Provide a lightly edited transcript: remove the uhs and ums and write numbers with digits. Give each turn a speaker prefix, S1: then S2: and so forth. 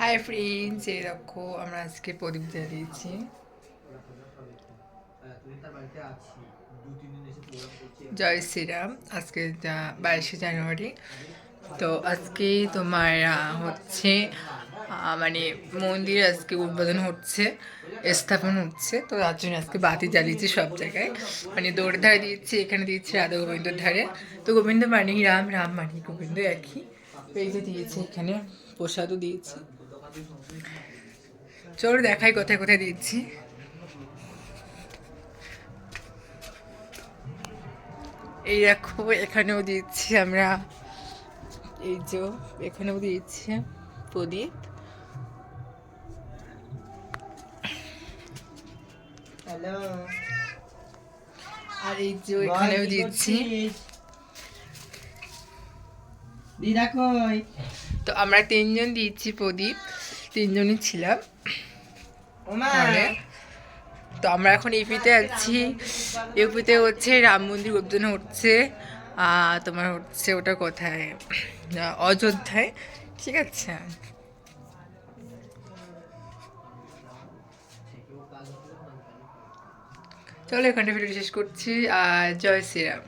S1: Hi friends, এই দেখো আমরা আজকে প্রদীপ জ্বালিয়েছি। জয় শ্রীরাম। আজকে 22শে জানুয়ারি। তো আজকে তোমার হচ্ছে মানে মন্দির আজকে উদ্বোধন হচ্ছে, স্থাপন হচ্ছে। তো তার জন্য আজকে বাতি জ্বালিয়েছি সব জায়গায়, মানে দৌড়ের ধারে দিয়েছি, এখানে দিয়েছি রাধা গোবিন্দর ধারে। তো গোবিন্দ মানি রাম, রাম মানি গোবিন্দ একই। তো এই যে দিয়েছি, এখানে প্রসাদও দিয়েছি। চলো দেখাই কোথায় কোথায় দিচ্ছি। এই দেখো এখানেও দিচ্ছি আমরা, এই যে এখানেও দিচ্ছি প্রদীপ।
S2: হ্যালো,
S1: আর এই যে এখানেও দিচ্ছি।
S2: দিদা কই?
S1: তো আমরা তিনজন দিচ্ছি প্রদীপ, তিনজনই ছিলাম
S2: ওমা
S1: তাহলে। তো আমরা এখন ইউপিতে আছি। ইউপিতে হচ্ছে রাম মন্দির উদ্বোধন হচ্ছে। তোমার হচ্ছে ওটা কোথায়, অযোধ্যায়। ঠিক আছে, চলো এখানটা ভিডিও শেষ করছি। আর জয় শ্রীরাম।